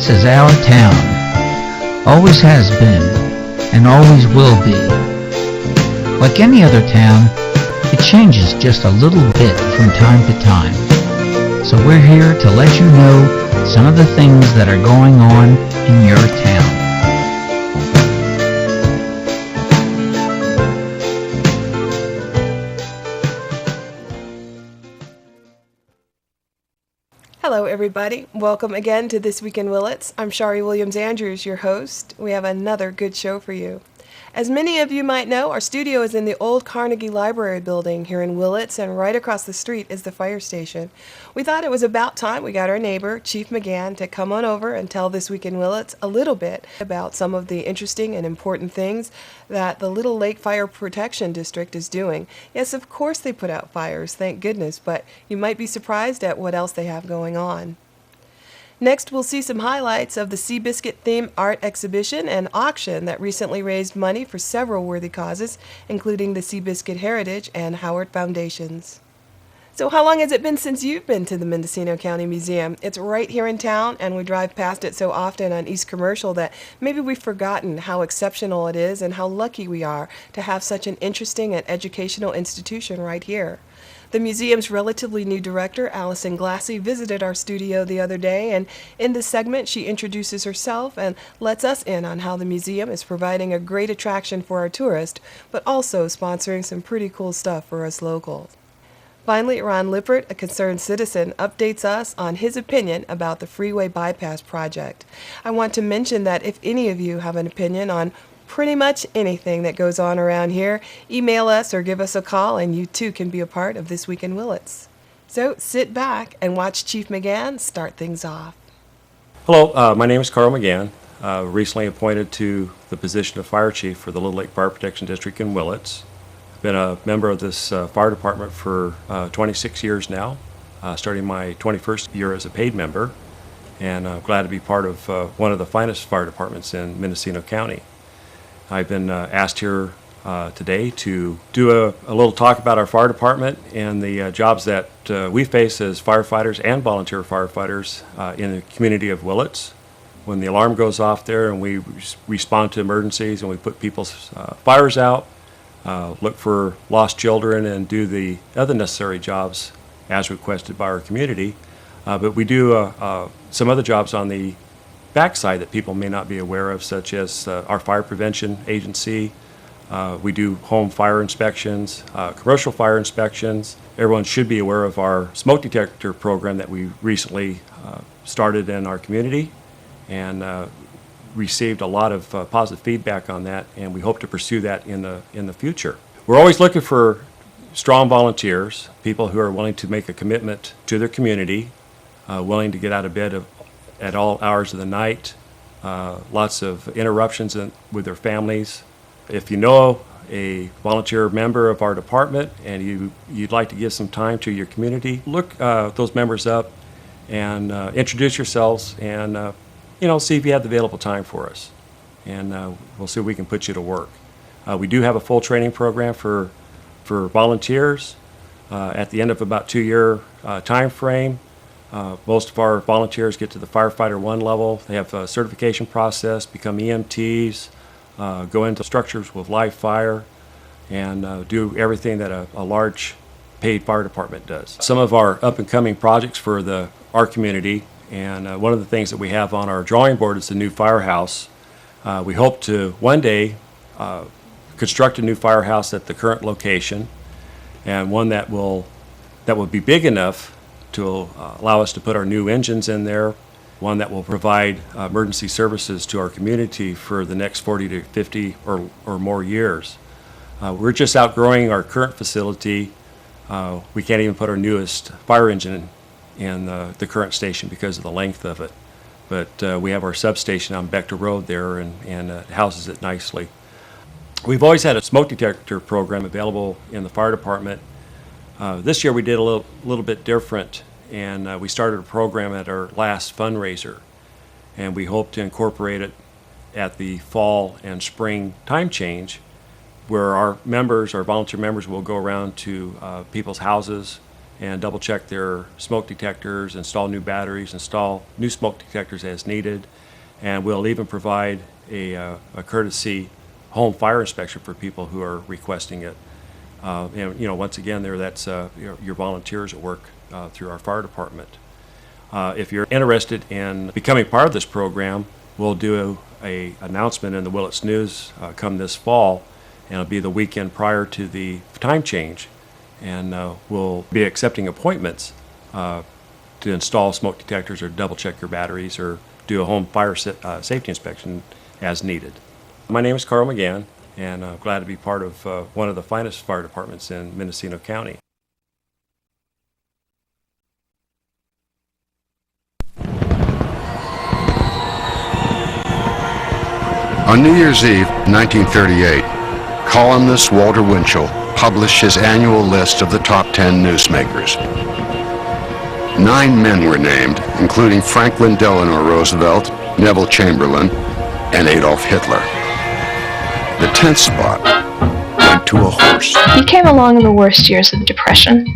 Willits is our town. Always has been, and always will be. Like any other town, it changes just a little bit from time to time. So we're here to let you know some of the things that are going on in your town. Hello everybody, welcome again to This Week in Willits. I'm Shari Williams-Andrews, your host. We have another good show for you. As many of you might know, our studio is in the Old Carnegie Library building here in Willits, and right across the street is the fire station. We thought it was about time we got our neighbor, Chief Magann, to come on over and tell This Week in Willits a little bit about some of the interesting and important things that the Little Lake Fire Protection District is doing. Yes, of course they put out fires, thank goodness, but you might be surprised at what else they have going on. Next, we'll see some highlights of the Seabiscuit themed art exhibition and auction that recently raised money for several worthy causes, including the Seabiscuit Heritage and Howard Foundations. So how long has it been since you've been to the Mendocino County Museum? It's right here in town, and we drive past it so often on East Commercial that maybe we've forgotten how exceptional it is and how lucky we are to have such an interesting and educational institution right here. The museum's relatively new director, Allison Glassey, visited our studio the other day, and in this segment she introduces herself and lets us in on how the museum is providing a great attraction for our tourists, but also sponsoring some pretty cool stuff for us locals. Finally, Ron Lippert, a concerned citizen, updates us on his opinion about the freeway bypass project. I want to mention that if any of you have an opinion on pretty much anything that goes on around here, email us or give us a call, and you too can be a part of This Week in Willits. So sit back and watch Chief Magann start things off. Hello, my name is Carl Magann, recently appointed to the position of Fire Chief for the Little Lake Fire Protection District in Willits. I've been a member of this fire department for 26 years now, starting my 21st year as a paid member, and I'm glad to be part of one of the finest fire departments in Mendocino County. I've been asked here today to do a little talk about our fire department and the jobs that we face as firefighters and volunteer firefighters in the community of Willits. When the alarm goes off there and we respond to emergencies and we put people's fires out, look for lost children and do the other necessary jobs as requested by our community. But we do some other jobs on the backside that people may not be aware of, such as our fire prevention agency. We do home fire inspections, commercial fire inspections. Everyone should be aware of our smoke detector program that we recently started in our community, and received a lot of positive feedback on that, and we hope to pursue that in the future. We're always looking for strong volunteers, people who are willing to make a commitment to their community, willing to get out of bed at all hours of the night, lots of interruptions with their families. If you know a volunteer member of our department and you'd like to give some time to your community, look those members up and introduce yourselves and see if you have the available time for us. And we'll see if we can put you to work. We do have a full training program for volunteers at the end of about 2-year time frame. Most of our volunteers get to the firefighter 1 level. They have a certification process, become EMTs, go into structures with live fire, and do everything that a large paid fire department does. Some of our up-and-coming projects for our community, and one of the things that we have on our drawing board is the new firehouse. We hope to one day construct a new firehouse at the current location, and one that will be big enough to allow us to put our new engines in there, one that will provide emergency services to our community for the next 40 to 50 or more years. We're just outgrowing our current facility. We can't even put our newest fire engine in the current station because of the length of it. But we have our substation on Becker Road there, and it houses it nicely. We've always had a smoke detector program available in the fire department. This year we did a little bit different, and we started a program at our last fundraiser, and we hope to incorporate it at the fall and spring time change, where our volunteer members will go around to people's houses and double check their smoke detectors, install new batteries, install new smoke detectors as needed, and we'll even provide a courtesy home fire inspection for people who are requesting it. And once again, that's your volunteers at work through our fire department. If you're interested in becoming part of this program, we'll do a announcement in the Willits News come this fall, and it'll be the weekend prior to the time change. And we'll be accepting appointments to install smoke detectors or double check your batteries or do a home fire safety inspection as needed. My name is Carl Magann, and I'm glad to be part of one of the finest fire departments in Mendocino County. On New Year's Eve, 1938, columnist Walter Winchell published his annual list of the top 10 newsmakers. 9 men were named, including Franklin Delano Roosevelt, Neville Chamberlain, and Adolf Hitler. The 10th spot went to a horse. He came along in the worst years of the Depression.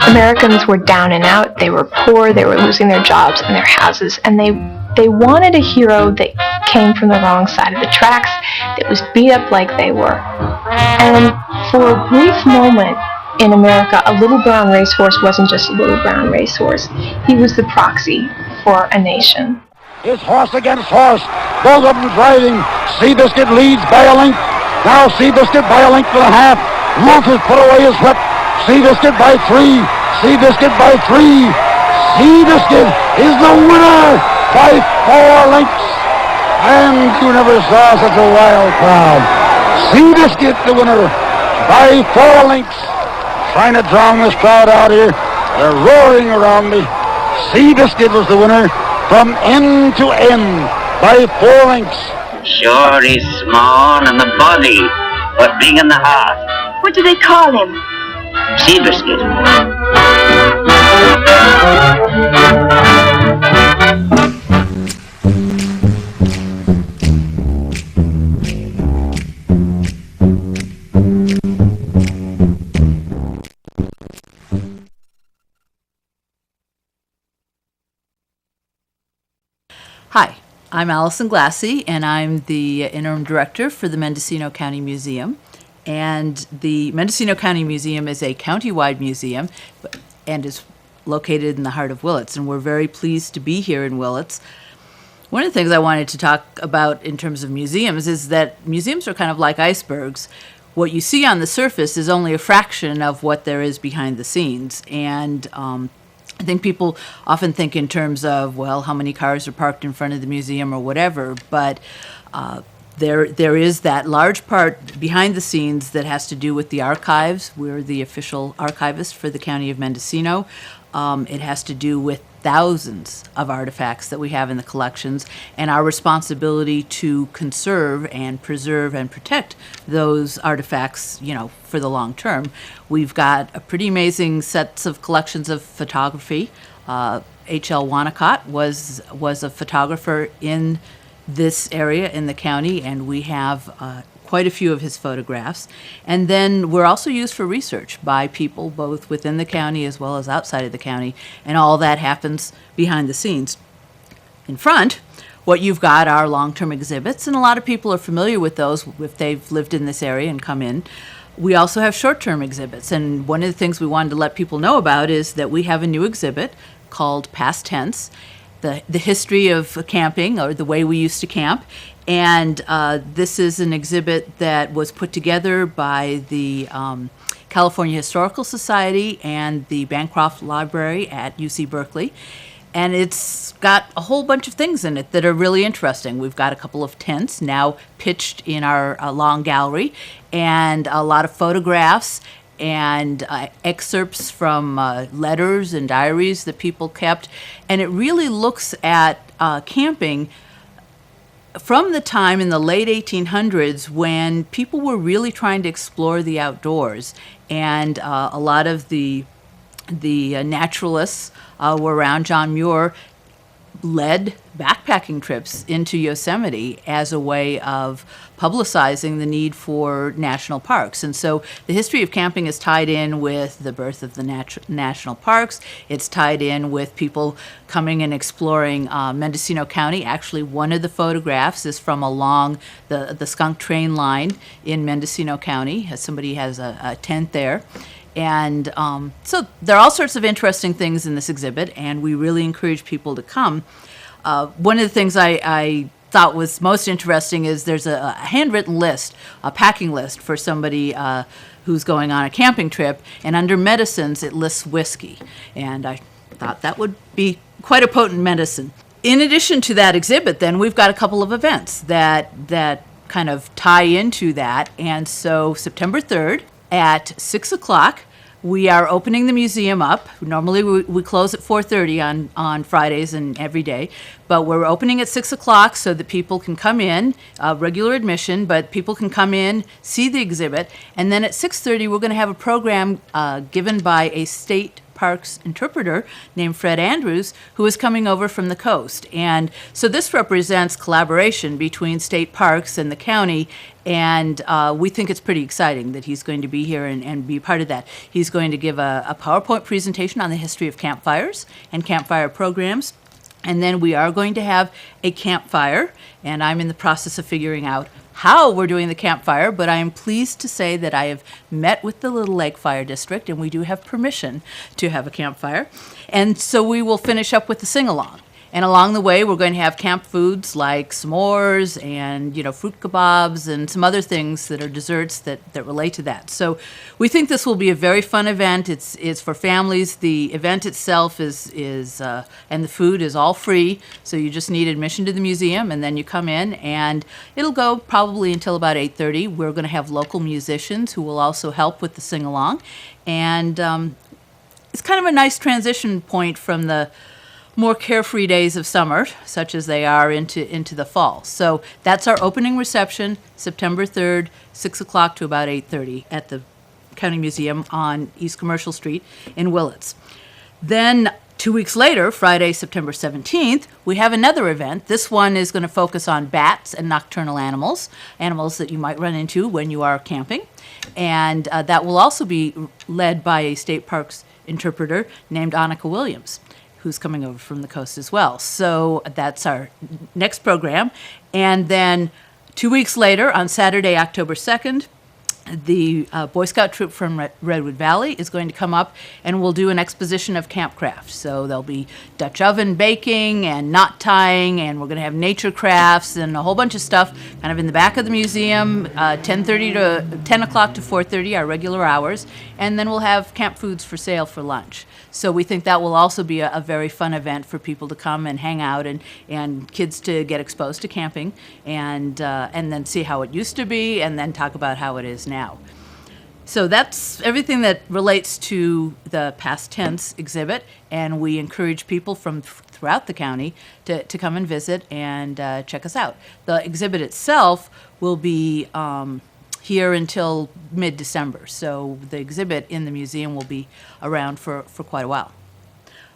Americans were down and out, they were poor, they were losing their jobs and their houses, and they wanted a hero that came from the wrong side of the tracks, that was beat up like they were. And for a brief moment in America, a little brown racehorse wasn't just a little brown racehorse. He was the proxy for a nation. It's horse against horse. Both of them driving. Seabiscuit leads by a length. Now Seabiscuit by a length and a half. Wolf has put away his whip. Seabiscuit by 3. Seabiscuit by 3. Seabiscuit is the winner by 4 lengths. And you never saw such a wild crowd. Seabiscuit the winner by 4 lengths. Trying to drown this crowd out here. They're roaring around me. Seabiscuit was the winner from end to end by 4 lengths. Sure, he's small in the body, but big in the heart. What do they call him? Seabiscuit. Hi, I'm Allison Glassey, and I'm the interim director for the Mendocino County Museum. And the Mendocino County Museum is a county-wide museum and is located in the heart of Willits, and we're very pleased to be here in Willits. One of the things I wanted to talk about in terms of museums is that museums are kind of like icebergs. What you see on the surface is only a fraction of what there is behind the scenes, and I think people often think in terms of, well, how many cars are parked in front of the museum or whatever, but there is that large part behind the scenes that has to do with the archives. We're the official archivist for the County of Mendocino. It has to do with thousands of artifacts that we have in the collections and our responsibility to conserve and preserve and protect those artifacts, for the long term. We've got a pretty amazing sets of collections of photography. H.L. Wanacott was a photographer in this area in the county, and we have quite a few of his photographs. And then we're also used for research by people both within the county as well as outside of the county, and all that happens behind the scenes. In front, what you've got are long-term exhibits, and a lot of people are familiar with those if they've lived in this area and come in. We also have short-term exhibits, and one of the things we wanted to let people know about is that we have a new exhibit called Past Tense, the history of camping, or the way we used to camp. And this is an exhibit that was put together by the California Historical Society and the Bancroft Library at UC Berkeley. And it's got a whole bunch of things in it that are really interesting. We've got a couple of tents now pitched in our long gallery, and a lot of photographs and excerpts from letters and diaries that people kept. And it really looks at camping from the time in the late 1800s when people were really trying to explore the outdoors. And a lot of the naturalists were around. John Muir led backpacking trips into Yosemite as a way of publicizing the need for national parks. And so the history of camping is tied in with the birth of the national parks. It's tied in with people coming and exploring Mendocino County. Actually, one of the photographs is from along the skunk train line in Mendocino County. Somebody has a tent there. And so there are all sorts of interesting things in this exhibit, and we really encourage people to come. One of the things I thought was most interesting is there's a handwritten list, a packing list for somebody who's going on a camping trip, and under medicines it lists whiskey. And I thought that would be quite a potent medicine. In addition to that exhibit, then, we've got a couple of events that kind of tie into that. And so September 3rd, at 6 o'clock, we are opening the museum up. Normally we close at 4:30 on Fridays and every day, but we're opening at 6 o'clock so that people can come in, regular admission, but people can come in, see the exhibit, and then at 6:30 we're going to have a program given by a state parks interpreter named Fred Andrews, who is coming over from the coast. And so this represents collaboration between state parks and the county, and we think it's pretty exciting that he's going to be here and be part of that. He's going to give a PowerPoint presentation on the history of campfires and campfire programs. And then we are going to have a campfire, and I'm in the process of figuring out how we're doing the campfire, but I am pleased to say that I have met with the Little Lake Fire District, and we do have permission to have a campfire. And so we will finish up with the sing-along. And along the way, we're going to have camp foods like s'mores and, fruit kebabs and some other things that are desserts that relate to that. So we think this will be a very fun event. It's for families. The event itself is and the food is all free. So you just need admission to the museum, and then you come in, and it'll go probably until about 8:30. We're going to have local musicians who will also help with the sing-along. And it's kind of a nice transition point from the more carefree days of summer, such as they are, into the fall. So that's our opening reception, September 3rd, 6 o'clock to about 8:30 at the County Museum on East Commercial Street in Willits. Then 2 weeks later, Friday, September 17th, we have another event. This one is going to focus on bats and nocturnal animals that you might run into when you are camping. And that will also be led by a state parks interpreter named Annika Williams, who's coming over from the coast as well. So that's our next program. And then 2 weeks later, on Saturday, October 2nd, the Boy Scout troop from Redwood Valley is going to come up, and we'll do an exposition of campcraft. So there'll be Dutch oven baking and knot tying, and we're going to have nature crafts and a whole bunch of stuff kind of in the back of the museum, 10:30 to 10 o'clock to 4:30, our regular hours, and then we'll have camp foods for sale for lunch. So we think that will also be a very fun event for people to come and hang out, and kids to get exposed to camping, and then see how it used to be, and then talk about how it is now. So that's everything that relates to the past tense exhibit, and we encourage people from throughout the county to come and visit and check us out. The exhibit itself will be here until mid-December, so the exhibit in the museum will be around for quite a while.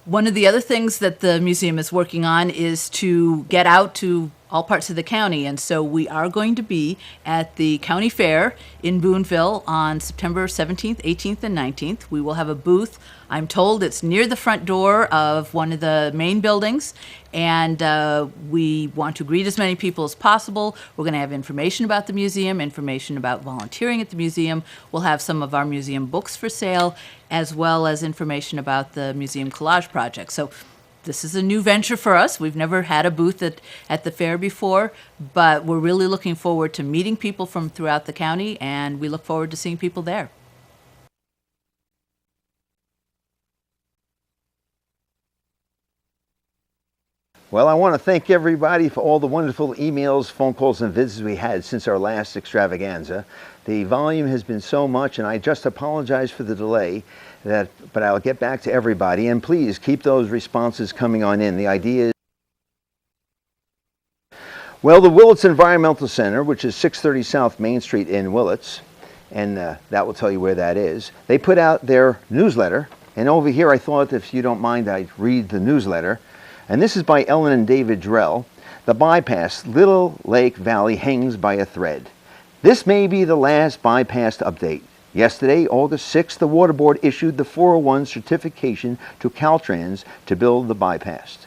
One of the other things that the museum is working on is to get out to all parts of the county, and so we are going to be at the county fair in Boonville on September 17th, 18th, and 19th. We will have a booth. I'm told it's near the front door of one of the main buildings, and we want to greet as many people as possible. We're going to have information about the museum, information about volunteering at the museum. We'll have some of our museum books for sale, as well as information about the museum collage project. So this is a new venture for us. We've never had a booth at the fair before, but we're really looking forward to meeting people from throughout the county, and we look forward to seeing people there. Well, I want to thank everybody for all the wonderful emails, phone calls, and visits we had since our last extravaganza. The volume has been so much, and I just apologize for the delay, but I'll get back to everybody. And please keep those responses coming on in. The idea is, well, the Willits Environmental Center, which is 630 South Main Street in Willits, and that will tell you where that is. They put out their newsletter, and over here I thought, if you don't mind, I'd read the newsletter. And this is by Ellen and David Drell. The bypass, Little Lake Valley, hangs by a thread. This may be the last bypass update. Yesterday, August 6th, the Water Board issued the 401 certification to Caltrans to build the bypass.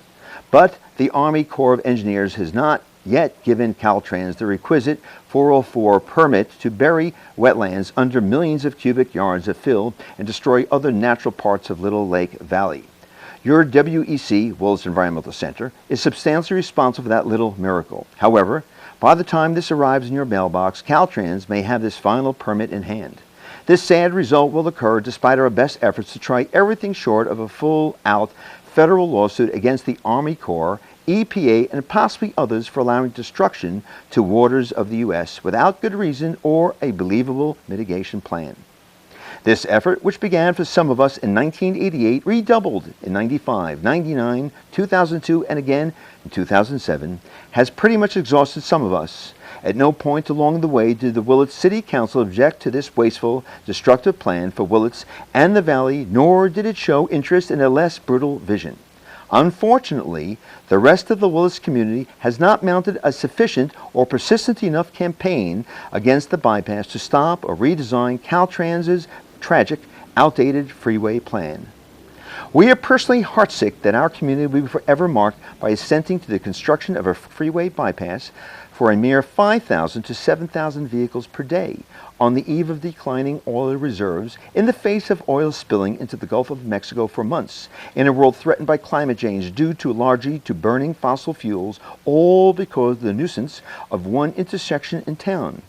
But the Army Corps of Engineers has not yet given Caltrans the requisite 404 permit to bury wetlands under millions of cubic yards of fill and destroy other natural parts of Little Lake Valley. Your WEC, Willits Environmental Center, is substantially responsible for that little miracle. However, by the time this arrives in your mailbox, Caltrans may have this final permit in hand. This sad result will occur despite our best efforts to try everything short of a full-out federal lawsuit against the Army Corps, EPA, and possibly others for allowing destruction to waters of the U.S. without good reason or a believable mitigation plan. This effort, which began for some of us in 1988, redoubled in 95, 99, 2002, and again in 2007, has pretty much exhausted some of us. At no point along the way did the Willits City Council object to this wasteful, destructive plan for Willits and the Valley, nor did it show interest in a less brutal vision. Unfortunately, the rest of the Willits community has not mounted a sufficient or persistent enough campaign against the bypass to stop or redesign Caltrans's tragic, outdated freeway plan. We are personally heartsick that our community will be forever marked by assenting to the construction of a freeway bypass for a mere 5,000 to 7,000 vehicles per day on the eve of declining oil reserves in the face of oil spilling into the Gulf of Mexico for months in a world threatened by climate change due to largely to burning fossil fuels, all because of the nuisance of one intersection in town.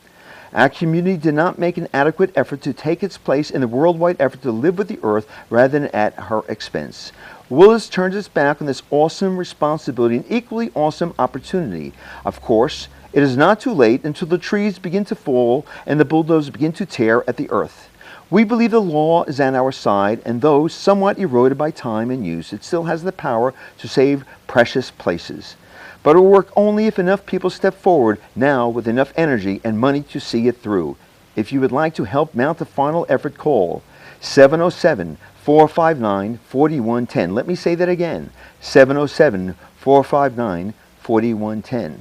Our community did not make an adequate effort to take its place in the worldwide effort to live with the earth rather than at her expense. Willits turns its back on this awesome responsibility and equally awesome opportunity. Of course, it is not too late until the trees begin to fall and the bulldozers begin to tear at the earth. We believe the law is on our side, and though somewhat eroded by time and use, it still has the power to save precious places. But it will work only if enough people step forward now with enough energy and money to see it through. If you would like to help mount the final effort, call 707-459-4110. Let me say that again, 707-459-4110.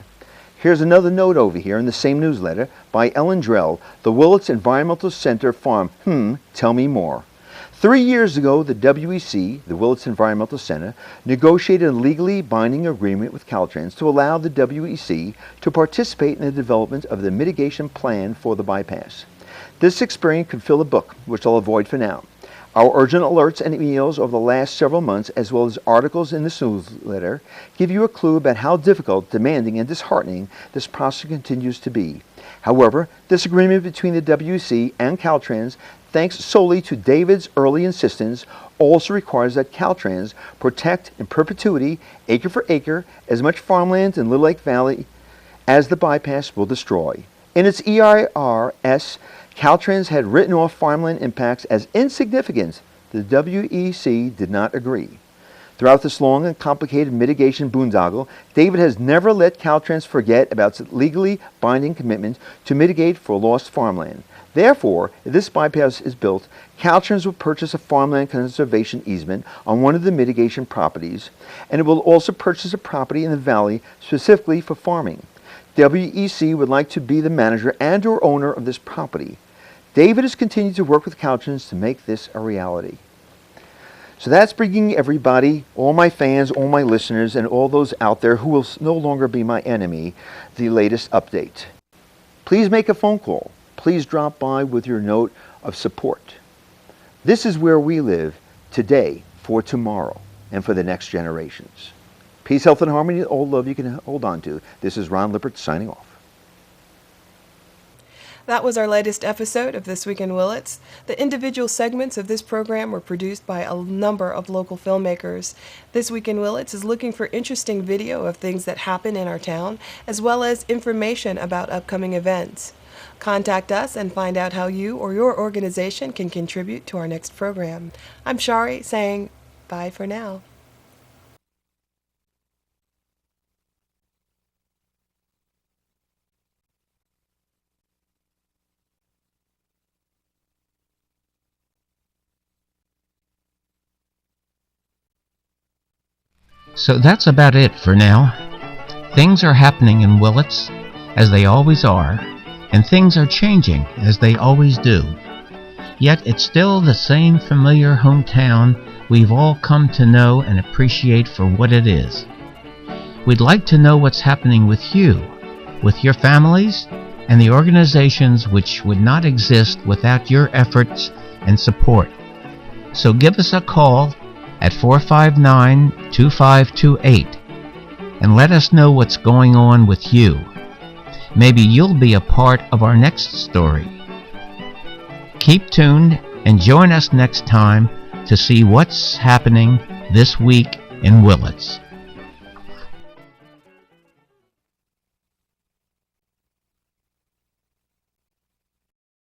Here's another note over here in the same newsletter by Ellen Drell, the Willits Environmental Center Farm. Tell me more. 3 years ago, the WEC, the Willits Environmental Center, negotiated a legally binding agreement with Caltrans to allow the WEC to participate in the development of the mitigation plan for the bypass. This experience could fill a book, which I'll avoid for now. Our urgent alerts and emails over the last several months, as well as articles in this newsletter, give you a clue about how difficult, demanding, and disheartening this process continues to be. However, this agreement between the WEC and Caltrans, thanks solely to David's early insistence, also requires that Caltrans protect in perpetuity, acre for acre, as much farmland in Little Lake Valley as the bypass will destroy. In its EIRS, Caltrans had written off farmland impacts as insignificant. The WEC did not agree. Throughout this long and complicated mitigation boondoggle, David has never let Caltrans forget about its legally binding commitment to mitigate for lost farmland. Therefore, if this bypass is built, Caltrans will purchase a farmland conservation easement on one of the mitigation properties, and it will also purchase a property in the valley specifically for farming. WEC would like to be the manager and or owner of this property. David has continued to work with Caltrans to make this a reality. So that's bringing everybody, all my fans, all my listeners, and all those out there who will no longer be my enemy, the latest update. Please make a phone call. Please drop by with your note of support. This is where we live today for tomorrow and for the next generations. Peace, health, and harmony, all love you can hold on to. This is Ron Lippert signing off. That was our latest episode of This Week in Willits. The individual segments of this program were produced by a number of local filmmakers. This Week in Willits is looking for interesting video of things that happen in our town, as well as information about upcoming events. Contact us and find out how you or your organization can contribute to our next program. I'm Shari saying bye for now. So that's about it for now. Things are happening in Willits, as they always are, and things are changing, as they always do. Yet it's still the same familiar hometown we've all come to know and appreciate for what it is. We'd like to know what's happening with you, with your families, and the organizations which would not exist without your efforts and support. So give us a call at 459-2528 and let us know what's going on with you. Maybe you'll be a part of our next story. Keep tuned and join us next time to see what's happening this week in Willits.